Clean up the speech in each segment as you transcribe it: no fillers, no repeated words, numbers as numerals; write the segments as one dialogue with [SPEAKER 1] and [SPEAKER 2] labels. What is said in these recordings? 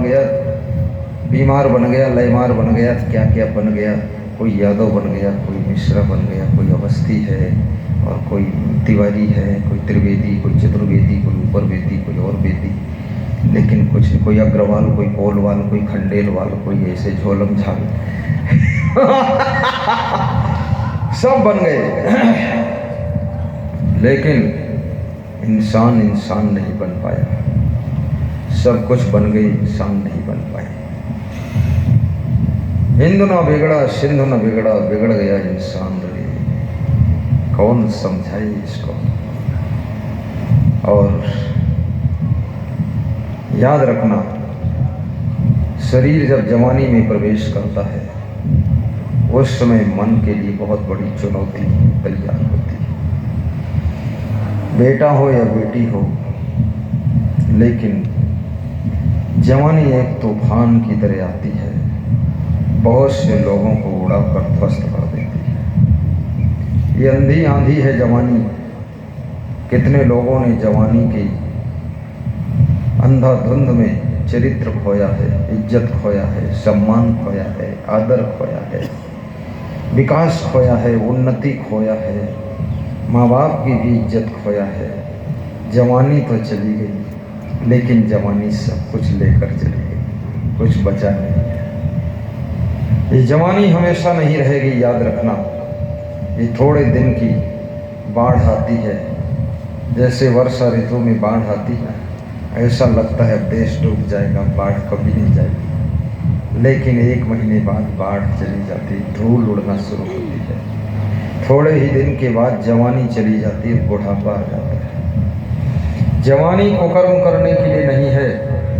[SPEAKER 1] गया, बीमार बन गया, लयमार बन गया, क्या क्या बन गया। कोई यादव बन गया, कोई मिश्रा बन गया, कोई अवस्थी है और कोई तिवारी है, कोई त्रिवेदी, कोई चतुर्वेदी, कोई ऊपर वेदी, कोई और वेदी। लेकिन कुछ कोई अग्रवाल, कोई पोलवाल, कोई खंडेलवाल, कोई ऐसे झोलम झाल सब बन गए। लेकिन इंसान इंसान नहीं बन पाया। सब कुछ बन गए, इंसान नहीं बन पाए। हिंदू ना बिगड़ा, सिंधु ना बिगड़ा, बिगड़ गया इंसान रे। कौन समझाए इसको। और याद रखना, शरीर जब जवानी में प्रवेश करता है उस समय मन के लिए बहुत बड़ी चुनौती तैयार होती है। बेटा हो या बेटी हो, लेकिन जवानी एक तूफान की तरह आती है, बहुत से लोगों को उड़ा कर ध्वस्त कर देती है। ये अंधी आंधी है जवानी। कितने लोगों ने जवानी की अंधाधुंध में चरित्र खोया है, इज्जत खोया है, सम्मान खोया है, आदर खोया है, विकास खोया है, उन्नति खोया है, माँ बाप की भी इज्जत खोया है। जवानी तो चली गई, लेकिन जवानी सब कुछ लेकर चली गई, कुछ बचा नहीं है। ये जवानी हमेशा नहीं रहेगी, याद रखना। ये थोड़े दिन की बाढ़ आती है, जैसे वर्षा ऋतु में बाढ़ आती है, ऐसा लगता है देश डूब जाएगा, बाढ़ कभी नहीं जाएगी। लेकिन 1 महीने बाद बाढ़ चली जाती, धूल उड़ना शुरू होती है। थोड़े ही दिन के बाद जवानी चली जाती है, बुढ़ापा आ जाता है। जवानी कुकर्म करने के लिए नहीं है,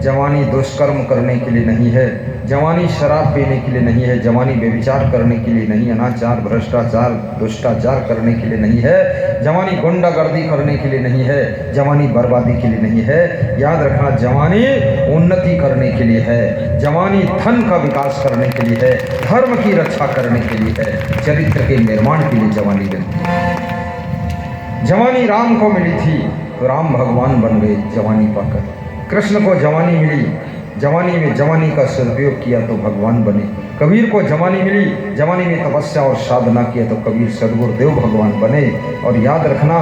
[SPEAKER 1] जवानी दुष्कर्म करने के लिए नहीं है, जवानी शराब पीने के लिए नहीं है, जवानी व्यभिचार करने के लिए नहीं, अनाचार, भ्रष्टाचार, दुष्टाचार करने के लिए नहीं है, जवानी गुंडागर्दी करने के लिए नहीं है, जवानी बर्बादी के लिए नहीं है। याद रखना, जवानी उन्नति करने के लिए है, जवानी धन का विकास करने के लिए है, धर्म की रक्षा करने के लिए है, चरित्र के निर्माण के लिए जवानी बनती है। जवानी राम को मिली थी तो राम भगवान बन गए जवानी पाकर। कृष्ण को जवानी मिली, जवानी में जवानी का सदुपयोग किया तो भगवान बने। कबीर को जवानी मिली, जवानी में तपस्या और साधना किया तो कबीर सदगुरुदेव भगवान बने। और याद रखना,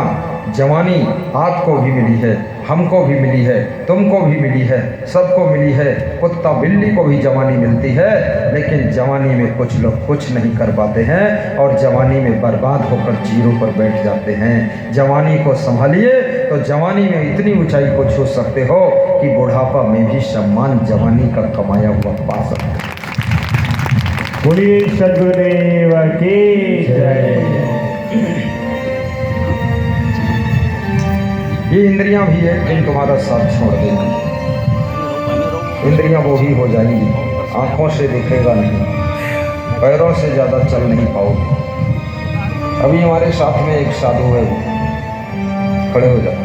[SPEAKER 1] जवानी आपको भी मिली है, हमको भी मिली है, तुमको भी मिली है, सबको मिली है। कुत्ता बिल्ली को भी जवानी मिलती है, लेकिन जवानी में कुछ लोग कुछ नहीं कर पाते हैं और जवानी में बर्बाद होकर जीरो पर बैठ जाते हैं। जवानी को संभालिए तो जवानी में इतनी ऊंचाई को छू सकते हो कि बुढ़ापा में भी सम्मान जवानी का कमाया हुआ पा सकते हो।
[SPEAKER 2] बोलिए सद्गुरुदेव की जय।
[SPEAKER 1] ये इंद्रियां भी एक दिन तुम्हारा साथ छोड़ देंगी। इंद्रियां वो ही हो जाएंगी, आंखों से दिखेगा नहीं, पैरों से ज़्यादा चल नहीं पाओगे। अभी हमारे साथ में एक साधु है, खड़े हो जाते।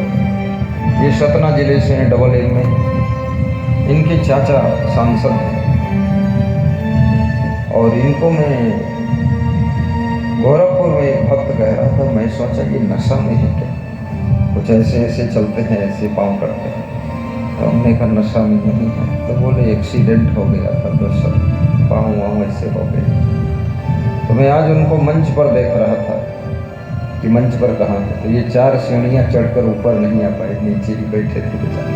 [SPEAKER 1] ये सतना जिले से हैं, डबल एन में। इनके चाचा सांसद हैं और इनको मैं गोरखपुर में एक भक्त कह रहा था, मैं सोचा ये नशा में है क्या, कुछ ऐसे ऐसे चलते हैं, ऐसे पाँव करते हैं। तो हमने कहा नशा में नहीं है। तो बोले एक्सीडेंट हो गया था तो सब पाँव ऐसे हो गए। तो मैं आज उनको मंच पर देख रहा था कि मंच पर कहाँ है। तो ये 4 सीढ़ियाँ चढ़कर ऊपर नहीं आ पाए, नीचे ही बैठे थे बेचारे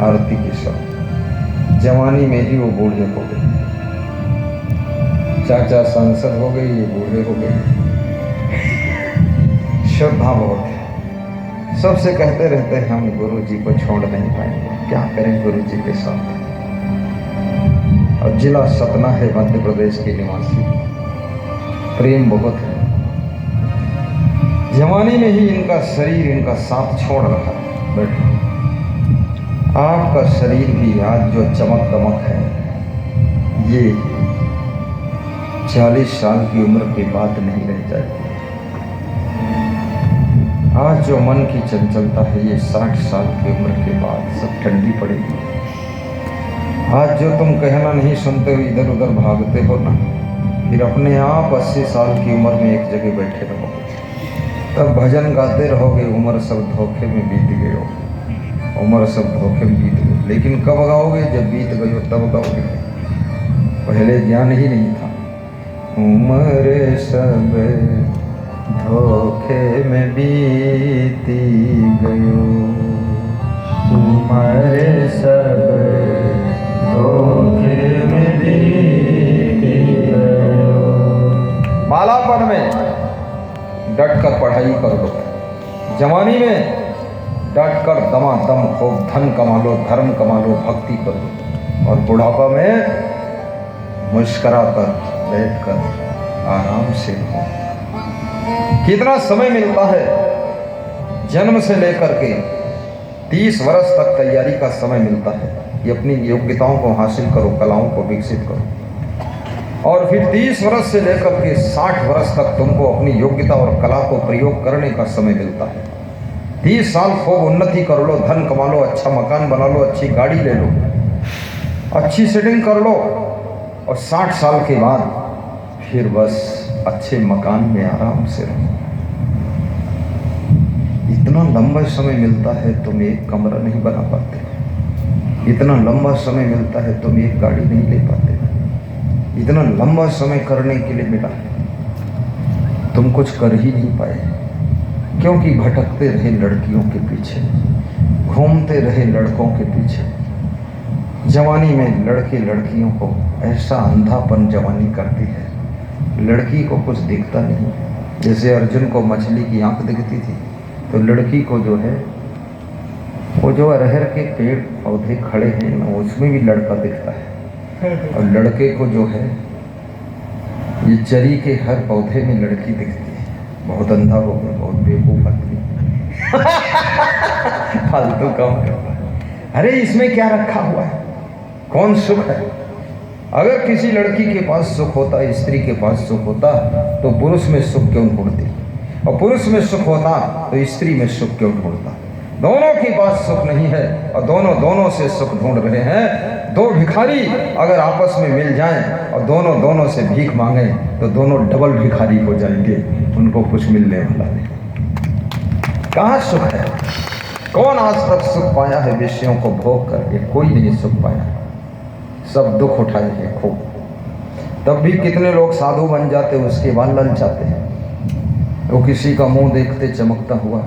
[SPEAKER 1] आरती के साथ। जवानी में ही वो बूढ़े हो गए, चाचा सांसद हो गए, ये बूढ़े हो गए। श्रद्धा बहुत है, सबसे कहते रहते हैं हम गुरु जी को छोड़ नहीं पाएंगे, क्या करें गुरु जी के साथ। और जिला सतना है, मध्य प्रदेश के निवासी, प्रेम बहुत है। जवानी में ही इनका शरीर इनका साथ छोड़ रहा है। बैठो, आपका शरीर भी आज जो चमक दमक है, ये 40 साल की उम्र के बाद नहीं रह जाएगी। आज जो मन की चंचलता है, ये 60 साल की उम्र के बाद सब ठंडी पड़ेगी। आज जो तुम कहना नहीं सुनते हो, इधर उधर भागते हो ना, फिर अपने आप 80 साल की उम्र में एक जगह बैठे रहोगे। तब भजन गाते रहोगे, उम्र सब धोखे में बीत गए हो, उम्र सब धोखे में बीत गई। लेकिन कब गाओगे? जब बीत गई हो तब गाओगे। पहले ज्ञान ही नहीं था। उम्र सब धोखे में बीती गयो,
[SPEAKER 2] उम्र सब धोखे में बीती गयो।
[SPEAKER 1] बालापन में डट कर पढ़ाई कर लो, जवानी में डट कर दमादम खूब धन कमा लो, धर्म कमा लो, भक्ति कर लो, और बुढ़ापा में मुस्करा कर बैठ कर आराम से रहो। कितना समय मिलता है? जन्म से लेकर के 30 वर्ष तक तैयारी का समय मिलता है कि अपनी योग्यताओं को हासिल करो, कलाओं को विकसित करो, और फिर 30 वर्ष से लेकर के 60 वर्ष तक तुमको अपनी योग्यता और कला को प्रयोग करने का समय मिलता है। 30 साल खूब उन्नति कर लो, धन कमा लो, अच्छा मकान बना लो, अच्छी गाड़ी ले लो, अच्छी सेटिंग कर लो, और 60 साल के बाद फिर बस अच्छे मकान में आराम से रहो। इतना लंबा समय मिलता है, तुम एक कमरा नहीं बना पाते। इतना लंबा समय मिलता है, तुम एक गाड़ी नहीं ले पाते। इतना लंबा समय करने के लिए मिला है, तुम कुछ कर ही नहीं पाए, क्योंकि भटकते रहे लड़कियों के पीछे, घूमते रहे लड़कों के पीछे। जवानी में लड़के लड़कियों को ऐसा अंधापन जवानी करती है, लड़की को कुछ दिखता नहीं। जैसे अर्जुन को मछली की आंख दिखती थी, तो लड़की को जो है वो जो अरहर के पेड़ पौधे खड़े हैं ना, उसमें भी लड़का दिखता है, और लड़के को जो है ये चरी के हर पौधे में लड़की दिखती है। बहुत अंधा हो गया, बहुत बेवकूफ आदमी फालतू काम करता है। अरे इसमें क्या रखा हुआ है? कौन सुख है? अगर किसी लड़की के पास सुख होता, स्त्री के पास सुख होता, तो पुरुष में सुख क्यों ढूंढती? और पुरुष में सुख होता तो स्त्री में सुख क्यों ढूंढता? दोनों के पास सुख नहीं है, और दोनों से सुख ढूंढ रहे हैं। दो भिखारी अगर आपस में मिल जाएं और दोनों से भीख मांगे, तो दोनों डबल भिखारी हो जाएंगे, उनको कुछ मिलने वाला नहीं। कहाँ सुख है? कौन आज तक सुख पाया है विषयों को भोग करके? कोई नहीं सुख पाया, सब दुख उठाए हैं खूब। तब भी कितने लोग साधु बन जाते, उसके बाद ललचाते हैं। वो किसी का मुंह देखते चमकता हुआ,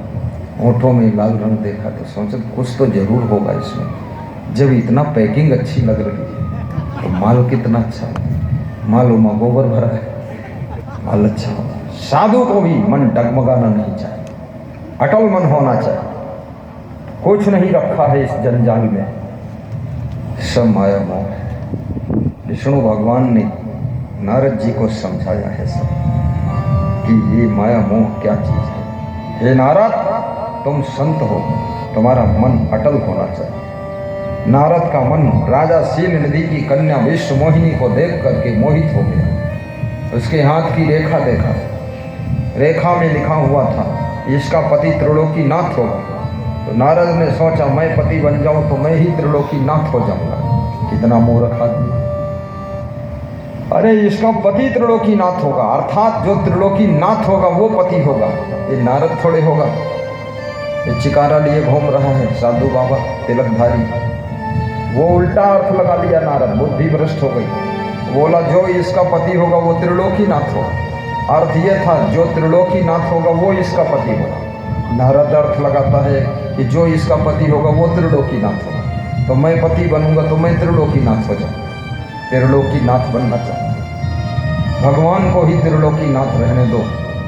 [SPEAKER 1] होठों में लाल रंग देखा तो सोचे कुछ तो जरूर होगा इसमें। जब इतना पैकिंग अच्छी लग रही है तो माल कितना अच्छा है, मालूम गोबर भरा है, माल अच्छा होगा। साधु को भी मन डगमगाना नहीं चाहिए, अटल मन होना चाहिए। कुछ नहीं रखा है इस जंजाल में, सब माया मोह है। विष्णु भगवान ने नारद जी को समझाया है सब कि ये माया मोह क्या चीज है। हे नारद, तुम संत हो, तुम्हारा मन अटल होना चाहिए। नारद का मन राजा सील नदी की कन्या विश्व मोहिनी को देख करके मोहित हो गया। उसके हाथ की रेखा देखा, रेखा में लिखा हुआ था इसका पति त्रिलोकी नाथ होगा। तो नारद ने सोचा मैं पति बन जाऊं तो मैं ही त्रिलोकी नाथ हो जाऊंगा। कितना मूर्ख आदमी! अरे इसका पति त्रिलोकी नाथ होगा, अर्थात जो त्रिलोकी नाथ होगा वो पति होगा। ये नारद थोड़े होगा। ये चिकारा लिए घूम रहा है साधु बाबा तिलकधारी, वो उल्टा अर्थ लगा लिया नारद, बुद्धि भ्रष्ट हो गई। बोला जो इसका पति होगा वो त्रिलोकी नाथ होगा। अर्थ ये था जो त्रिलोकी नाथ होगा वो इसका पति होगा। नारद अर्थ लगाता है कि जो इसका पति होगा वो त्रिलोकी नाथ होगा। तो मैं पति बनूंगा तो मैं त्रिलोकी नाथ हो जाऊँ, त्रिलोकी नाथ बनना चाहिए। भगवान को ही त्रिलोकी नाथ रहने दो,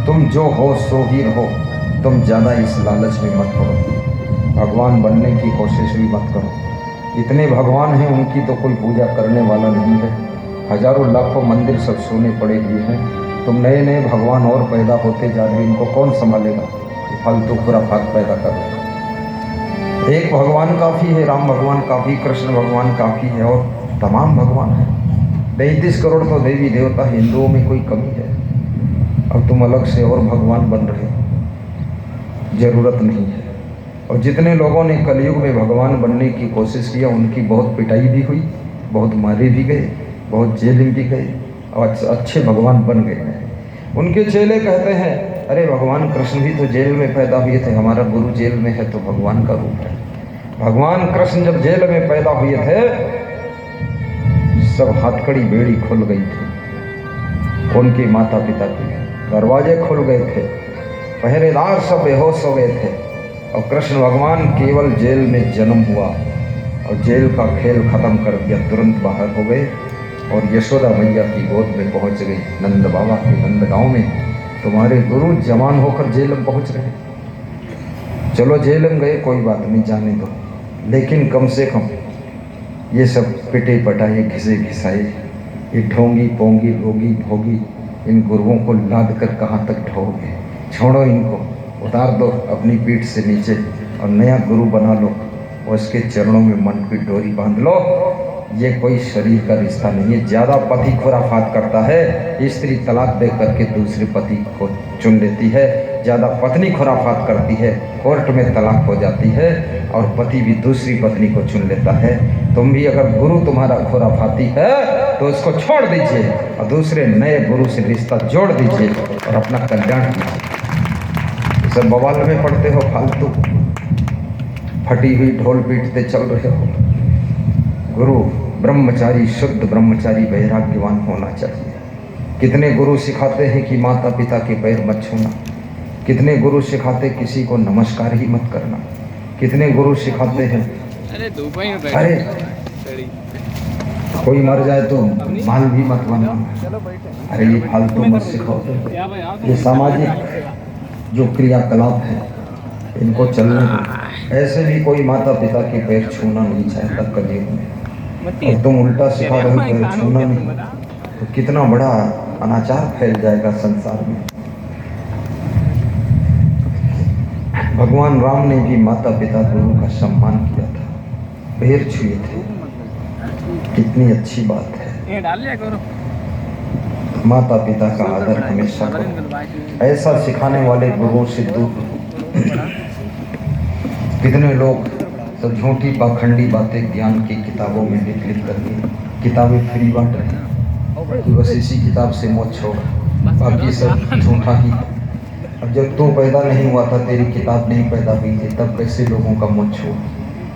[SPEAKER 1] तुम जो हो सो ही रहो। तुम ज़्यादा इस लालच में मत पड़ो, भगवान बनने की कोशिश भी मत करो। इतने भगवान हैं, उनकी तो कोई पूजा करने वाला नहीं है। हजारों लाखों मंदिर सब सोने पड़े हुए हैं। तुम नए नए भगवान और पैदा होते जा रहे, इनको कौन संभालेगा? फालतू खुराफात पैदा कर रहे। एक भगवान काफ़ी है, राम भगवान काफ़ी, कृष्ण भगवान काफ़ी है, और तमाम भगवान हैं। 33 करोड़ तो देवी देवता, हिंदुओं में कोई कमी है? अब तुम अलग से और भगवान बन रहे, ज़रूरत नहीं है। और जितने लोगों ने कलयुग में भगवान बनने की कोशिश किया, उनकी बहुत पिटाई भी हुई, बहुत मारे भी गए, बहुत जेल में भी गए, और अच्छे भगवान बन गए हैं। उनके चेले कहते हैं अरे भगवान कृष्ण भी तो जेल में पैदा हुए थे, हमारा गुरु जेल में है तो भगवान का रूप है। भगवान कृष्ण जब जेल में पैदा हुए थे, सब हथकड़ी बेड़ी खुल गई थी, उनके माता पिता के दरवाजे खुल गए थे, पहरेदार सब बेहोश हो गए थे, और कृष्ण भगवान केवल जेल में जन्म हुआ और जेल का खेल खत्म कर दिया, तुरंत बाहर हो गए और यशोदा मैया की गोद में पहुंच गई। नंद बाबा के नंद गांव में तुम्हारे गुरु जवान होकर जेल में पहुंच रहे। चलो जेल में गए, कोई बात नहीं, जाने दो, लेकिन कम से कम ये सब पिटे पटाए घिसे घिसाए, ये ढोंगी पोंगी रोगी भोगी इन गुरुओं को लाद कर कहाँ तक ढोगे? छोड़ो इनको, उतार दो अपनी पीठ से नीचे और नया गुरु बना लो और उसके चरणों में मन की डोरी बांध लो। ये कोई शरीर का रिश्ता नहीं है। ज़्यादा पति खुराफात करता है, स्त्री तलाक दे करके दूसरे पति को चुन लेती है, ज़्यादा पत्नी खुराफात करती है, कोर्ट में तलाक हो जाती है और पति भी दूसरी पत्नी को चुन लेता है। तुम भी अगर गुरु तुम्हारा खुराफाती है तो उसको छोड़ दीजिए और दूसरे नए गुरु से रिश्ता जोड़ दीजिए और अपना कल्याण कीजिए। सब बवाल में पड़ते हो, फालतू फटी हुई ढोल पीटते चल रहे हो। गुरु ब्रह्मचारी, शुद्ध ब्रह्मचारी वैराग्यवान होना चाहिए। कितने गुरु सिखाते हैं कि माता पिता के पैर मत छूना, कितने गुरु सिखाते किसी को नमस्कार ही मत करना, कितने गुरु सिखाते हैं अरे कोई मर जाए तो माल भी मत बनना। अरे ये फालतू मत सिखाओ। ये सामाजिक जो क्रियाकलाप है इनको चलने दो। ऐसे भी कोई माता पिता के पैर छूना नहीं चाहता कलयुग में, और तुम उल्टा सिखा रहे हो पैर छूना नहीं, तो कितना बड़ा अनाचार फैल जाएगा संसार में। भगवान राम ने भी माता पिता गुरु का सम्मान किया था, पैर छुए थे, कितनी अच्छी बात है। माता पिता का आदर हमेशा करो, ऐसा सिखाने वाले गुरुओं से दूर रहो। कितने लोग तो झूठी पाखंडी बातें ज्ञान की किताबों में लिख करके किताबें फ्री बांट रहे हैं कि बस इसी किताब से मोक्ष होगा, बाकी सब झूठा ही। अब जब तू पैदा नहीं हुआ था, तेरी किताब नहीं पैदा हुई थी, तब कैसे लोगों का मोक्ष हुआ?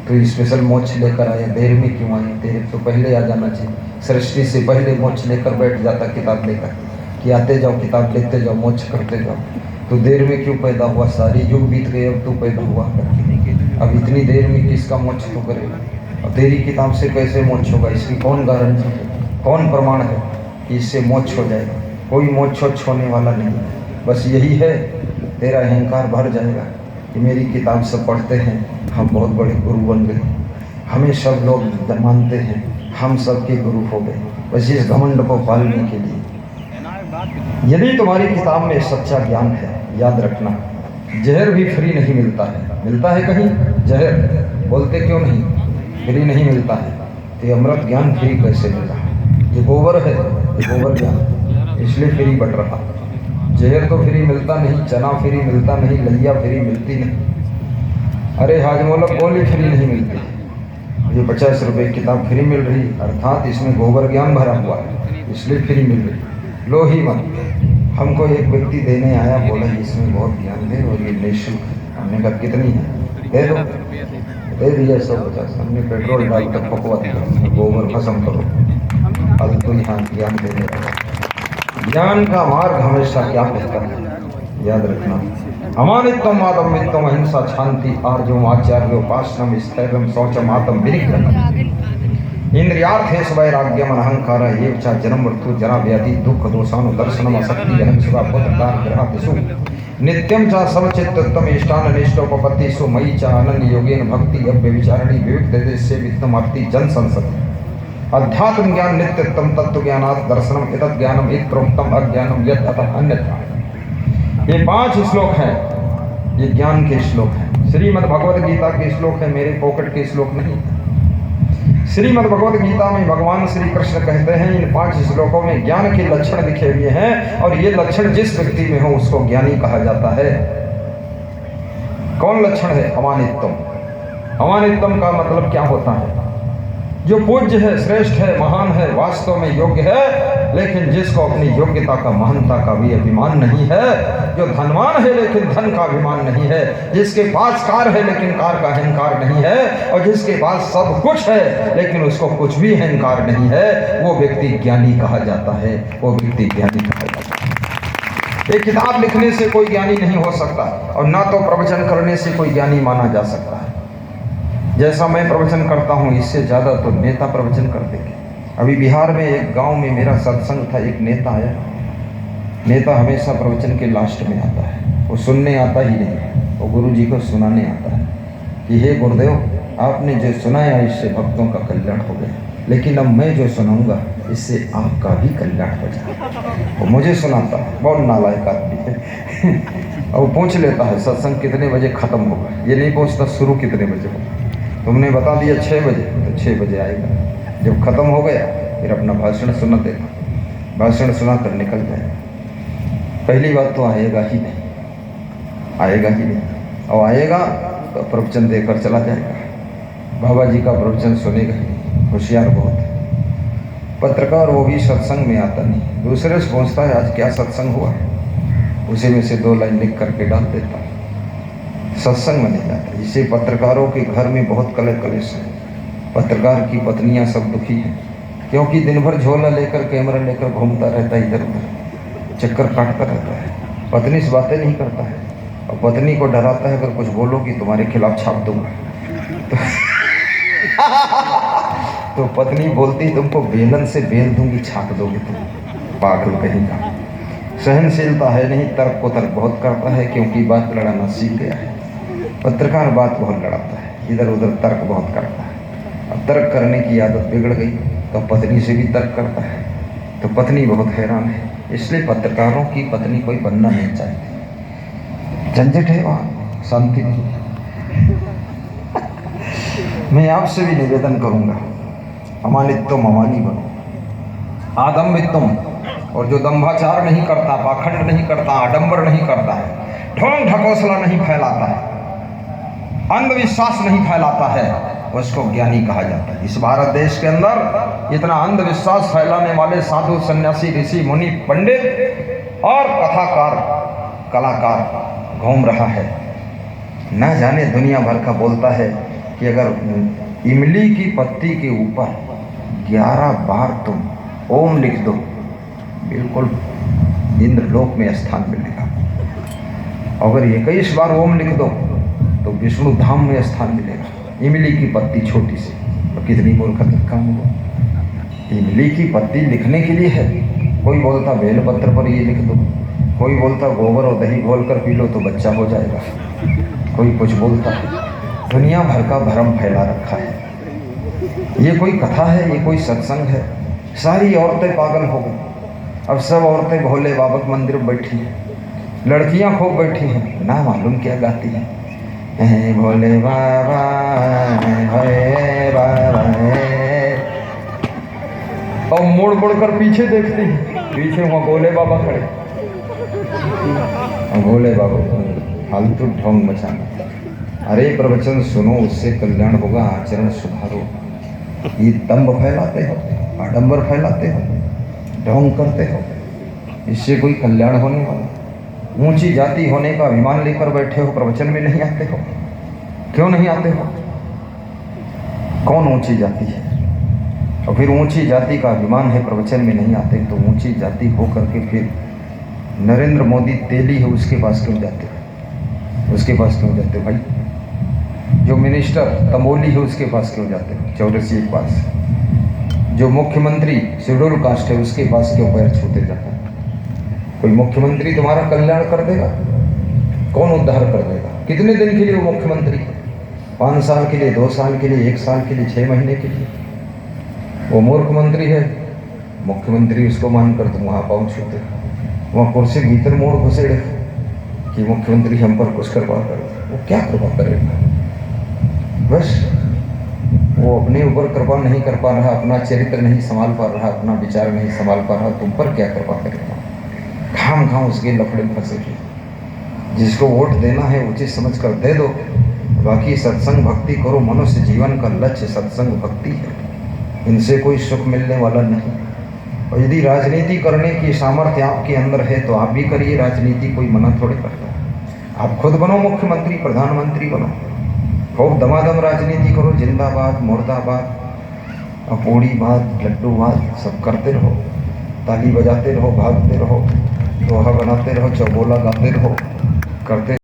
[SPEAKER 1] तो स्पेशल मोक्ष लेकर आया, देर में क्यों आए? तेरे तो पहले आ जाना चाहिए, सृष्टि से पहले मोक्ष लेकर बैठ जाता किताब लेकर कि आते जाओ किताब लिखते जाओ मोक्ष करते जाओ। तो देर में क्यों पैदा हुआ? सारी युग बीत गए, अब तू पैदा हुआ, अब इतनी देर में किसका मोक्ष तू करेगा? अब तेरी किताब से कैसे मोक्ष होगा? इसकी कौन गारंटी है, कौन प्रमाण है कि इससे मोक्ष हो जाएगा? कोई मोक्ष होने वाला नहीं। बस यही है, तेरा अहंकार भर जाएगा कि मेरी किताब सब पढ़ते हैं, हम बहुत बड़े गुरु बन गए, हमें सब लोग मानते हैं, हम सबके गुरु हो गए। बस इस घमंड को पालने के लिए यदि तुम्हारी किताब में सच्चा ज्ञान है, याद रखना जहर भी फ्री नहीं मिलता है। मिलता है कहीं जहर? बोलते क्यों नहीं? फ्री नहीं मिलता है। तो ये अमृत ज्ञान फ्री कैसे मिल रहा है? ये गोबर है, ये गोबर ज्ञान इसलिए फ्री बट रहा। जहर तो फ्री मिलता नहीं, चना फ्री मिलता नहीं, लैया फ्री मिलती नहीं। अरे हाजमोलक गोली फ्री नहीं मिलती। ये 50 रुपये किताब फ्री मिल रही, अर्थात इसमें गोबर ज्ञान भरा हुआ है, इसलिए फ्री मिल रही। लो ही मत। हमको एक व्यक्ति देने आया, बोला इसमें बहुत ज्ञान है और ये निःशुल्क है। हमने कहा कितनी है? दे दो। दे दिया 150। हमने पेट्रोल डालकर पकवा दिया, गोबर खत्म करो, अब तो यहाँ ज्ञान देने लगा। ज्ञान का मार्ग हमेशा क्या कहता है, याद रखना। अमानित्वम आदम्यत्वम अहिंसा शांति आर्जवम आचार्योपासनम स्थैर्यम शौचम आत्म विनिग्रहम् इंद्रियार्थेषु वैराग्यम अहंकार एव च जन्म मृत्यु जरा व्याधि दुख दोषानुदर्शनम असक्ति अनक्षुरा पुत्रग्रहादिषु नित्यं च समचित्तत्वम इष्टानिष्टोपपत्तिषु मयि च अनन्य योगेन भक्ति अव्यभिचारिणी विविक्तदेशे वित्तमर्ति जन संसति अध्यात्म ज्ञान नित्यत्वम तत्व ज्ञानात् दर्शनम एतत् ज्ञानम इत प्रोक्तम अज्ञानम यत् अतः अन्यथा। ये 5 श्लोक हैं, ये ज्ञान के श्लोक हैं। श्रीमद् भगवद गीता के श्लोक है, मेरे पॉकेट के श्लोक नहीं। श्रीमद् भगवद गीता में भगवान श्री कृष्ण कहते हैं, इन 5 श्लोकों में ज्ञान के लक्षण लिखे हुए हैं और ये लक्षण जिस व्यक्ति में हो उसको ज्ञानी कहा जाता है। कौन लक्षण है? अमानित्वम। अमानित्वम का मतलब क्या होता है? जो पूज्य है, श्रेष्ठ है, महान है, वास्तव में योग्य है, लेकिन जिसको अपनी योग्यता का महानता का भी अभिमान नहीं है, जो धनवान है लेकिन धन का अभिमान नहीं है, जिसके पास कार है लेकिन कार का अहंकार नहीं है, और जिसके पास सब कुछ है लेकिन उसको कुछ भी अहंकार नहीं है, वो व्यक्ति ज्ञानी कहा जाता है, वो व्यक्ति ज्ञानी कहा जाता है। एक किताब लिखने से कोई ज्ञानी नहीं हो सकता, और ना तो प्रवचन करने से कोई ज्ञानी माना जा सकता है। जैसा मैं प्रवचन करता हूँ इससे ज़्यादा तो नेता प्रवचन करते हैं। अभी बिहार में एक गांव में मेरा सत्संग था, एक नेता आया। नेता हमेशा प्रवचन के लास्ट में आता है, वो सुनने आता ही नहीं, वो गुरु जी को सुनाने आता है कि हे गुरुदेव, आपने जो सुनाया इससे भक्तों का कल्याण हो गया, लेकिन अब मैं जो सुनाऊंगा इससे आपका भी कल्याण हो जाए। वो मुझे सुनाता है, बहुत नालायक आदमी है। और वो पूछ लेता है सत्संग कितने बजे ख़त्म होगा, ये नहीं पूछता शुरू कितने बजे होगा। तुमने बता दिया 6 बजे, तो 6 बजे आएगा। जब ख़त्म हो गया फिर अपना भाषण सुना देगा, भाषण सुना कर निकल जाएगा। पहली बात तो आएगा ही नहीं, आएगा ही नहीं, और आएगा तो प्रवचन देकर चला जाएगा। बाबा जी का प्रवचन सुनेगा ही, होशियार बहुत है। पत्रकार वो भी सत्संग में आता नहीं, दूसरे से पूछता है आज क्या सत्संग हुआ है, उसी में से 2 लाइन लिख करके डाल देता है, सत्संग में नहीं जाता। इससे पत्रकारों के घर में बहुत कलेश है। पत्रकार की पत्नियां सब दुखी हैं, क्योंकि दिन भर झोला लेकर कैमरा लेकर घूमता रहता है, इधर उधर चक्कर काटता रहता है। पत्नी से बातें नहीं करता है, और पत्नी को डराता है अगर कुछ बोलोगी तुम्हारे खिलाफ छाप दूंगा। तो पत्नी बोलती तुमको बेलन से बेल दूंगी, छाप दोगे तुम, पागल कहीं का। सहनशीलता है नहीं, तर्क को तर्क बहुत करता है, क्योंकि बात लड़ाना सीख गया है। पत्रकार बात बहुत लड़ाता है, इधर उधर तर्क बहुत करता है। अब तर्क करने की आदत बिगड़ गई तो पत्नी से भी तर्क करता है, तो पत्नी बहुत हैरान है। इसलिए पत्रकारों की पत्नी कोई बनना नहीं चाहती, झंझट है वहाँ, शांति नहीं है। मैं आपसे भी निवेदन करूँगा, अमानित्वम अमानी बनो, आदम्बित्वम, और जो दंभाचार नहीं करता, पाखंड नहीं करता, आडंबर नहीं करता है, ढोंग ढकोसला नहीं फैलाता है, अंधविश्वास नहीं फैलाता है, उसको ज्ञानी कहा जाता है। इस भारत देश के अंदर इतना अंधविश्वास फैलाने वाले साधु सन्यासी ऋषि मुनि पंडित और कथाकार कलाकार घूम रहा है। न जाने दुनिया भर का बोलता है कि अगर इमली की पत्ती के ऊपर 11 बार तुम ओम लिख दो, बिल्कुल इंद्रलोक में स्थान मिलेगा। अगर 21 बार ओम लिख दो तो विष्णु धाम में स्थान मिलेगा। इमली की पत्ती छोटी सी, तो कितनी मूर्खता काम हुआ। इमली की पत्ती लिखने के लिए है, कोई बोलता बेलपत्र पर ये लिख दो, कोई बोलता गोबर और दही घोल कर पी लो तो बच्चा हो जाएगा, कोई कुछ बोलता है। दुनिया भर का भ्रम फैला रखा है। ये कोई कथा है, ये कोई सत्संग है? सारी औरतें पागल हो गई। अब सब औरतें भोले बाबा के मंदिर में बैठी हैं, लड़कियां खूब बैठी हैं, ना मालूम क्या गाती हैं, भोले बाबा हरे बाबा, और मुड़ मुड़ कर पीछे देखती है, पीछे वहाँ भोले बाबा खड़े। भोले बाबा फालतू ढोंग मचाना। अरे प्रवचन सुनो, उससे कल्याण होगा, आचरण सुधारो। ये दंभ फैलाते हो, आडंबर फैलाते हो, ढोंग करते हो, इससे कोई कल्याण होने वाला? ऊंची जाति होने का अभिमान लेकर बैठे हो, प्रवचन में नहीं आते हो। क्यों नहीं आते हो? कौन ऊंची जाति है? और फिर ऊंची जाति का अभिमान है, प्रवचन में नहीं आते, तो ऊंची जाति हो करके फिर नरेंद्र मोदी तेली है उसके पास क्यों जाते हो? उसके पास क्यों जाते हो भाई? जो मिनिस्टर तमोली है उसके पास क्यों जाते हो? चौरसिया के पास। जो मुख्यमंत्री शेड्यूल कास्ट है उसके पास क्यों पैर छूते जाता है? कोई मुख्यमंत्री तुम्हारा कल्याण कर देगा? कौन उद्धार कर देगा? कितने दिन के लिए वो मुख्यमंत्री? 5 साल के लिए, 2 साल के लिए, 1 साल के लिए, 6 महीने के लिए? वो मूर्ख मंत्री है, मुख्यमंत्री उसको मानकर तुम वहाँ पाँव छूते, वहाँ कुर्सी भीतर मोड़ घुसेड़े कि मुख्यमंत्री हम पर कुछ करवा कर। वो क्या कृपा करेगा? बस वो अपने ऊपर कृपा नहीं कर पा रहा, अपना चरित्र नहीं संभाल पा रहा, अपना विचार नहीं संभाल पा रहा, तुम पर क्या कृपा करेगा? खाम खाम उसके लफड़े में फंसे। जिसको वोट देना है उचित समझ कर दे दो, बाकी सत्संग भक्ति करो। मनुष्य जीवन का लक्ष्य सत्संग भक्ति है, इनसे कोई सुख मिलने वाला नहीं। और यदि राजनीति करने की सामर्थ्य आपके अंदर है तो आप भी करिए, राजनीति कोई मना थोड़े करता है। आप खुद बनो मुख्यमंत्री, प्रधानमंत्री बनो, खूब दमादम राजनीति करो, जिंदाबाद मुर्दाबाद अपूड़ी बात लड्डू बात सब करते रहो, ताली बजाते रहो, भागते रहो, दोहा बनाते रहो, चौबोला गाते रहो, करते